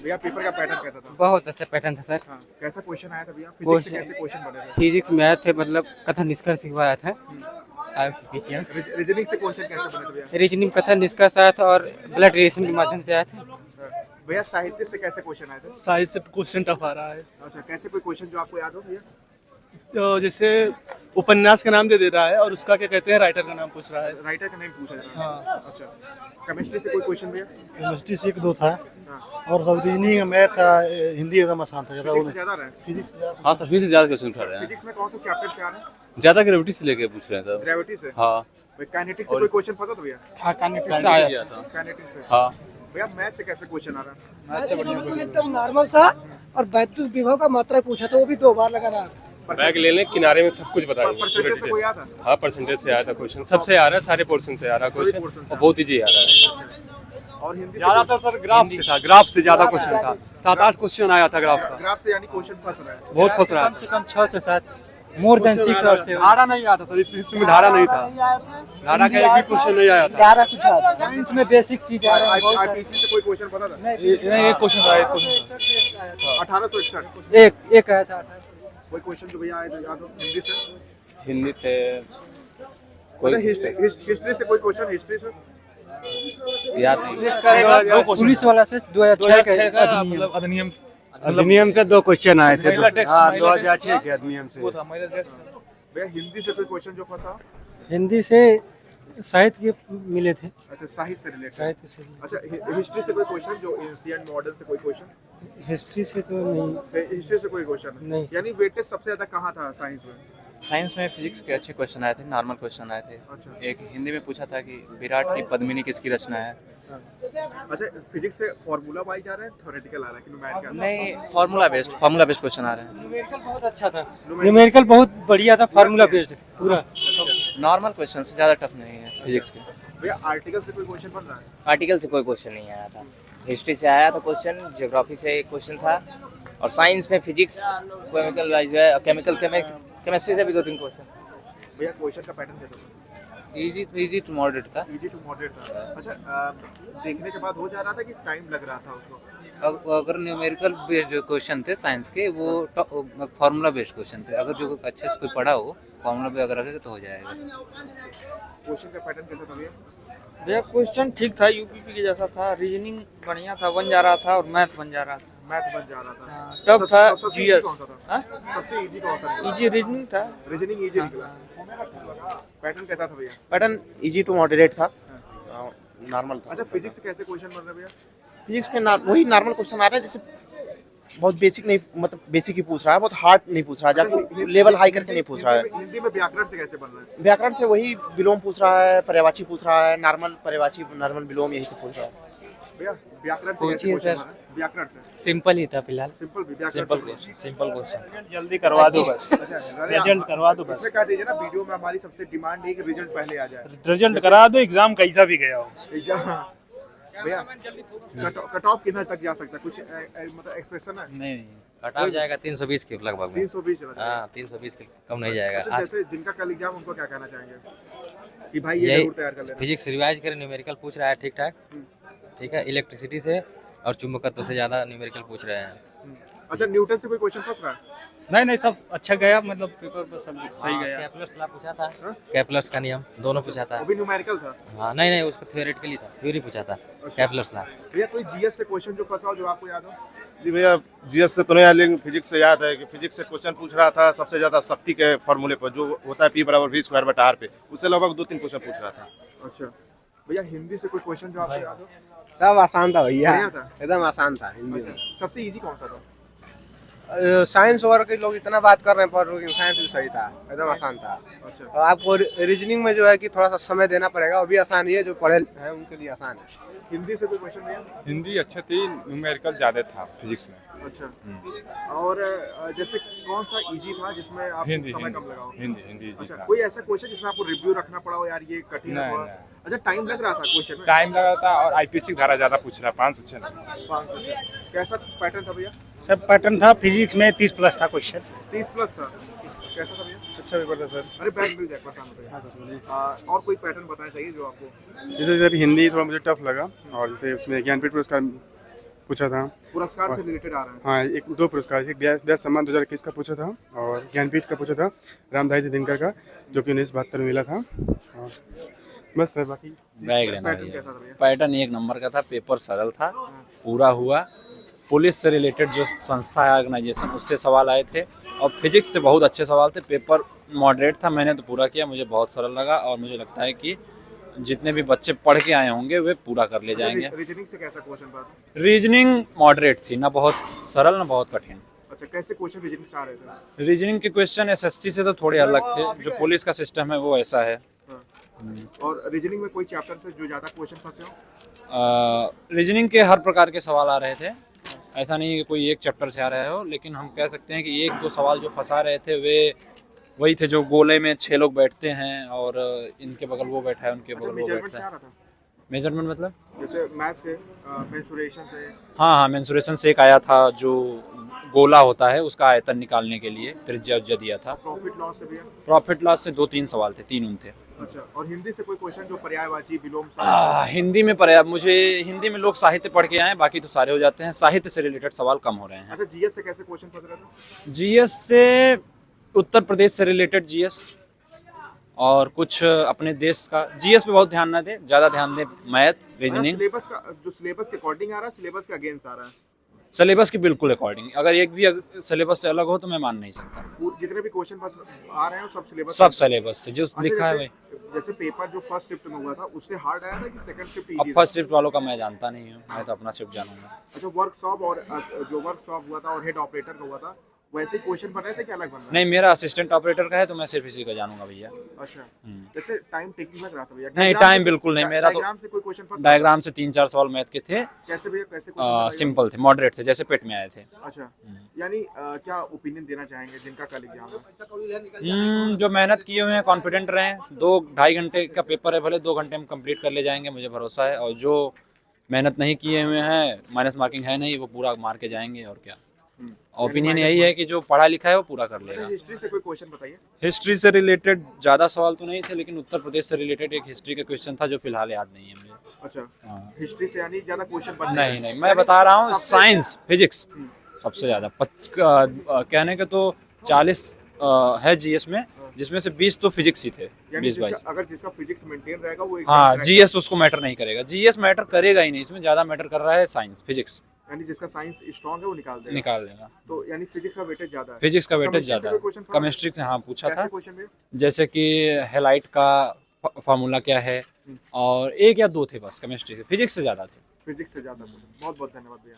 भैया पेपर का पैटर्न कैसा था? बहुत अच्छा पैटर्न था सर। हाँ, कैसा क्वेश्चन आया था भैया? फिजिक्स से कैसे क्वेश्चन बने थे? फिजिक्स में आए थे, मतलब कथन निष्कर्ष आया था। रीजनिंग से क्वेश्चन कैसे बने थे भैया? रीजनिंग कथन निष्कर्ष आया था और ब्लड रिलेशन के माध्यम से आया था। भैया साहित्य से कैसे क्वेश्चन आए थे? साइंस से क्वेश्चन टफ आ रहा है। अच्छा, कैसे कोई क्वेश्चन जो आपको याद हो भैया? तो जैसे उपन्यास का नाम दे रहा है और उसका क्या कहते हैं, राइटर का नाम पूछ रहा है। राइटर का नाम पूछा जा रहा है। हाँ। अच्छा, केमिस्ट्री से कोई क्वेश्चन भैया? केमिस्ट्री से 1-2 था हाँ। और सब रीजनिंग मैथ हिंदी एकदम आसान था। फिजिक्स से ज्यादा रहा है? फिजिक्स हाँ सर, फिर से ज्यादा क्वेश्चन उठा रहे हैं। फिजिक्स में कौन से चैप्टर से आ रहे हैं? ज्यादा ग्रेविटी से लेके पूछ रहे हैं सर। ग्रेविटी से? हाँ। काइनेटिक्स से कोई क्वेश्चन पता था भैया? हाँ, काइनेटिक्स से आया था। काइनेटिक्स से? हाँ। भैया मैथ से कैसे क्वेश्चन आ रहा है? एकदम नॉर्मल सा, और वैद्युत विभव का मात्रा पूछा तो वो भी 2 बार लगा रहा। बैग ले लें, किनारे में सब कुछ बताएंगे। परसेंटेज से कोई आया था? हाँ, परसेंटेज से आया था क्वेश्चन, सबसे आ रहा है, सारे पोर्शन से आ रहा है क्वेश्चन, और बहुत इजी आ रहा है। और हिंदी ज्यादातर सर ग्राफ से था, ग्राफ से ज्यादा क्वेश्चन था। 7-8 क्वेश्चन आया था ग्राफ का। ग्राफ से यानी क्वेश्चन फंस रहा है? बहुत फंस रहा कम से कम 6 से 7, मोर देन 6 और 7। धारा नहीं आता था, इसमें धारा नहीं था। धारा का एक भी क्वेश्चन नहीं आया था। सारा कुछ आता। साइंस में बेसिक चीज आ रहा है। आईपीसी से कोई क्वेश्चन पता था? नहीं, एक क्वेश्चन था, एक क्वेश्चन। 1861 एक आया था। कोई क्वेश्चन जो भैया आए तो याद हो? हिंदी से? हिंदी से हिस्ट्री से कोई क्वेश्चन? हिस्ट्री से याद नहीं। पुलिस वाला से 2006 का अधिनियम अधिनियम से 2 क्वेश्चन आए थे। महिला टैक्स, हाँ, महिला 2006 के अधिनियम से। वो था महिला टैक्स। भैया हिंदी से कोई क्वेश्चन जो फंसा? हिंदी से साहित्य के मिले थे। अच्छा, साहित्य से रिलेटेड। साहित्य से अच्छा, हिस्ट्री से कोई क्वेश्चन जो एंशिएंट मॉडल से कोई क्वेश्चन? हिस्ट्री से तो नहीं। हिस्ट्री से कोई क्वेश्चन नहीं। यानी वेटेज सबसे ज्यादा कहाँ था साइंस में? साइंस में फिजिक्स के अच्छे क्वेश्चन आए थे, नॉर्मल क्वेश्चन आए थे। अच्छा। एक हिंदी में पूछा था कि विराट की पद्मिनी किसकी रचना है। अच्छा, फिजिक्स से फार्मूला वाइज आ रहा है, थ्योरेटिकल आ रहा है कि न्यूमेरिकल? नहीं, फार्मूला बेस्ड क्वेश्चन आ रहे हैं। न्यूमेरिकल बहुत अच्छा था। न्यूमेरिकल बहुत बढ़िया था, फार्मूला बेस्ड पूरा। नॉर्मल क्वेश्चन से ज्यादा टफ नहीं है फिजिक्स के। भैया आर्टिकल से कोई क्वेश्चन बन रहा है? आर्टिकल से कोई क्वेश्चन नहीं आया था। हिस्ट्री से आया था क्वेश्चन, ज्योग्राफी से एक क्वेश्चन था, और साइंस में फिजिक्स, केमिकल वाइज है, केमिस्ट्री से भी 2-3 क्वेश्चन। भैया क्वेश्चन का पैटर्न कैसा था? इजी टू मॉडरेट था। इजी टू मॉडरेट था। अच्छा, देखने के बाद हो जा रहा था कि टाइम लग रहा था उसको? अगर न्यूमेरिकल बेस्ड जो क्वेश्चन थे साइंस के, वो फार्मूला बेस्ड क्वेश्चन थे। अगर जो अच्छे से कोई पढ़ा हो, फार्मूला पे अगर रखेगा तो हो जाएगा। क्वेश्चन का पैटर्न कैसा था भैया? भैया क्वेश्चन ठीक था, यूपीपी के जैसा था। रीजनिंग बढ़िया था, बन जा रहा था, और मैथ बन जा रहा था। मैथ बन जा रहा था। टफ था। सबसे जीएस easy कौन सा था? सबसे इजी कौन सा था? इजी रीजनिंग था। रीजनिंग इजी निकला। पैटर्न कैसा था भैया? पैटर्न इजी टू मॉडरेट था, नॉर्मल था। अच्छा, फिजिक्स से कैसे क्वेश्चन बन रहे हैं भैया? फिजिक्स के वही नॉर्मल क्वेश्चन आ रहे हैं, जैसे बहुत बेसिक नहीं, मतलब बेसिक ही पूछ रहा है, बहुत हार्ड नहीं पूछ रहा है, जाके लेवल हाई करके नहीं पूछ रहा है। हिंदी में व्याकरण से कैसे बन रहा है? व्याकरण से वही विलोम पूछ रहा है, पर्यायवाची पूछ रहा है, नॉर्मल पर्यायवाची, नॉर्मल विलोम, यही से पूछ रहा है। भैया व्याकरण से कैसे पूछिए क्वेश्चन सर। बना है? व्याकरण से सिंपल ही था फिलहाल। सिंपल भी व्याकरण सिंपल क्वेश्चन। जल्दी करवा दो बस, अच्छा, रिजल्ट करवा दो बस। इसमें कह दीजिए ना, वीडियो में हमारी सबसे डिमांड है कि रिजल्ट पहले आ जाए। रिजल्ट करा दो, एग्जाम कैसा भी गया हो। भैया कट ऑफ कितना तक जा सकता है? कुछ मतलब एक्सप्रेशन है? नहीं, कट ऑफ जाएगा 320 के लगभग में। 320 चला जाएगा। हाँ, 320 के कम नहीं जाएगा। अच्छा, जैसे जिनका कल एग्जाम, उनको क्या कहना चाहेंगे कि भाई ये जरूर तैयार कर लेना? फिजिक्स रिवाइज करें, न्यूमेरिकल पूछ रहा है ठीक ठाक, ठीक है। इलेक्ट्रिसिटी से और चुंबकत्व से ज्यादा न्यूमेरिकल पूछ रहे हैं। अच्छा, न्यूटन से कोई क्वेश्चन फंस रहा है? नहीं, सब अच्छा गया, मतलब पेपर पर सब सही गया। कैपलर्स ला पूछा था, कैपलर्स का नियम दोनों पूछा था। वो भी न्यूमेरिकल था? हाँ, नहीं, उसका थ्योरेटिकली था, थ्योरी पूछा था। कैपलर्स ला। भैया कोई जीएस से क्वेश्चन जो फंसा हो, जो आपको याद हो? जी भैया, जीएस से तो नहीं आया, लेकिन फिजिक्स से याद है कि फिजिक्स से क्वेश्चन पूछ रहा था सबसे ज्यादा शक्ति के फॉर्मूले पर, जो होता है P = v²/r पे, उससे लगभग 2-3 क्वेश्चन पूछ रहा था। अच्छा भैया, हिंदी से कोई क्वेश्चन जो आपको याद हो? सब आसान था भैया, बढ़िया था? एकदम आसान था हिंदी में। सबसे इजी कौन सा था? साइंस और के लोग इतना बात कर रहे हैं पर साइंस भी सही था, एकदम आसान था। अच्छा, और आपको रीजनिंग में जो है कि थोड़ा सा समय देना पड़ेगा, वो भी आसान ही है, जो पढ़े हैं उनके लिए आसान है। हिंदी से कोई क्वेश्चन भैया? हिंदी अच्छी थी, न्यूमेरिकल ज्यादा था फिजिक्स में। अच्छा, और जैसे कौन सा इजी था जिसमें आप समय कम लगाओ? हिंदी अच्छा, कोई ऐसा क्वेश्चन जिसमें आपको रिव्यू रखना पड़ा हो, यार ये कठिन है थोड़ा? अच्छा, टाइम लग रहा था क्वेश्चन में? टाइम लगा था, और आईपीसी धारा ज्यादा पूछ रहा है, 5 से 6। 5 से 6। कैसा पैटर्न था भैया? सब पैटर्न था, फिजिक्स में 30+ था क्वेश्चन। 30+ था? कैसा था भैया? अच्छा पेपर था सर। अरे बैग मिल जाएगा, परेशान होते हैं। और कोई पैटर्न बताना चाहिए जो आपको? जैसे सर हिंदी थोड़ा मुझे टफ लगा, और जैसे उसमें ज्ञानपीठ पुरस्कार पूछा था। पुरस्कार से रिलेटेड आ रहा है। हाँ, एक 2 पुरस्कार, एक व्यास सम्मान 2021 का पूछा था और ज्ञानपीठ का पूछा था रामधारी जी दिनकर का, जो कि 1972 में मिला था। और बस सर, बाकी बैग लेना पैटर्न भैया। कैसा था भैया? पैटर्न एक नंबर का था, पेपर सरल था, पूरा हुआ। पुलिस से रिलेटेड जो संस्था है ऑर्गेनाइजेशन, उससे सवाल आए थे और फिजिक्स से बहुत अच्छे सवाल थे। पेपर मॉडरेट था, मैंने तो पूरा किया, मुझे बहुत सरल लगा और मुझे लगता है कि जितने भी बच्चे पढ़ के आए होंगे वे पूरा कर ले जाएंगे। रीजनिंग से कैसा क्वेश्चन था? रीजनिंग मॉडरेट थी, ना बहुत सरल ना बहुत कठिन। अच्छा, कैसे क्वेश्चन रीजनिंग से आ रहे थे? रीजनिंग के क्वेश्चन एसएससी से तो थोड़े अलग थे, जो पुलिस का सिस्टम है वो ऐसा है। और रीजनिंग में कोई चैप्टर से जो ज्यादा क्वेश्चन फंसे हो? रीजनिंग के हर प्रकार के सवाल आ रहे थे, ऐसा नहीं है कि कोई एक चैप्टर से आ रहे हो, लेकिन हम कह सकते हैं कि 1-2 सवाल जो फंसा रहे थे वे वही थे जो गोले में 6 लोग बैठते हैं और इनके बगल वो बैठा है, उनके बगल वो मेजरमेंट बैठा से है। आ रहा था? मेजरमेंट मतलब? जैसे मैथ से, मेंसुरेशन से। हाँ, मेंसुरेशन से एक आया था, जो गोला होता है उसका आयतन निकालने के लिए त्रिज्या उज्ज्या दिया था। प्रॉफिट लॉस से भी है? प्रॉफिट लॉस से 2-3 सवाल थे, 3 थे। अच्छा, और हिंदी से कोई क्वेश्चन जो पर्यायवाची, विलोम हिंदी में पर्याय, मुझे हिंदी में लोग साहित्य पढ़ के आए, बाकी तो सारे हो जाते हैं, साहित्य से रिलेटेड सवाल कम हो रहे हैं। अच्छा, जीएस से कैसे क्वेश्चन फंस रहे थे? जीएस से उत्तर प्रदेश से रिलेटेड जीएस और कुछ अपने देश का। जीएस पे बहुत ध्यान ना दे, ज़्यादा ध्यान दे मैथ, रीजनिंग। सिलेबस का जो सिलेबस के अकॉर्डिंग आ रहा है, सिलेबस के अगेंस्ट आ रहा है? सिलेबस के बिल्कुल अकॉर्डिंग, अगर एक भी सिलेबस से अलग हो तो मैं मान नहीं सकता। जितने भी क्वेश्चन आ रहे हैं सब सिलेबस? सब सिलेबस से जो लिखा है वही। जैसे पेपर जो फर्स्ट शिफ्ट में हुआ था उससे हार्ड आया था कि सेकंड शिफ्ट अब इजी? फर्स्ट शिफ्ट वालों का मैं जानता नहीं हूँ, मैं तो अपना शिफ्ट जानूंगा। अच्छा, वर्कशॉप और जो वर्कशॉप हुआ था और हेड ऑपरेटर का हुआ था, वैसे ही क्वेश्चन बन रहे थे कि अलग बन रहा है? नहीं, मेरा असिस्टेंट ऑपरेटर का है तो मैं सिर्फ इसी का जानूंगा भैया। अच्छा, जैसे टाइम टेकिंग लग रहा था भैया? नहीं, टाइम बिल्कुल नहीं, मेरा तो डायग्राम से कोई क्वेश्चन फंसा? डायग्राम से 3-4 सवाल मैथ के थे। कैसे भैया, कैसे क्वेश्चन? सिंपल थे, मॉडरेट थे, जैसे पेट में आए थे। अच्छा, यानी क्या ओपिनियन देना चाहेंगे जिनका कल एग्जाम है? जो मेहनत किए हुए हैं, कॉन्फिडेंट रहें। 2-2.5 घंटे का पेपर है, भले 2 घंटे में कंप्लीट कर ले जाएंगे, मुझे भरोसा है। और जो मेहनत नहीं किए हुए हैं, माइनस मार्किंग है नहीं, वो पूरा मार के जाएंगे। और क्या, ओपिनियन यही है कि जो पढ़ा लिखा है वो पूरा कर लेगा। हिस्ट्री से कोई क्वेश्चन बताइए। हिस्ट्री से रिलेटेड ज़्यादा सवाल तो नहीं थे, लेकिन उत्तर प्रदेश से रिलेटेड एक हिस्ट्री का क्वेश्चन था जो फिलहाल याद नहीं है मुझे। अच्छा, हिस्ट्री से यानी ज्यादा क्वेश्चन नहीं, मैं बता रहा हूँ साइंस फिजिक्स सबसे ज़्यादा। कहने के तो 40 है जीएस में, जिसमें से 20 तो फिजिक्स ही थे, 20-22। अगर जिसका फिजिक्स मेंटेन रहेगा वो हाँ, जीएस उसको मैटर नहीं करेगा, जीएस मैटर करेगा ही नहीं, इसमें ज़्यादा मैटर कर रहा है साइंस, फिजिक्स। यानी जिसका साइंस स्ट्रांग है वो निकाल देगा। तो यानी फिजिक्स का वेटेज ज्यादा है? फिजिक्स का वेटेज ज़्यादा है। केमिस्ट्री से हाँ पूछा था, क्वेश्चन जैसे कि हेलाइट का फार्मूला क्या है, और 1 या 2 थे बस केमिस्ट्री से। फिजिक्स से ज़्यादा थे। फिजिक्स से ज्यादा। बहुत बहुत धन्यवाद भैया।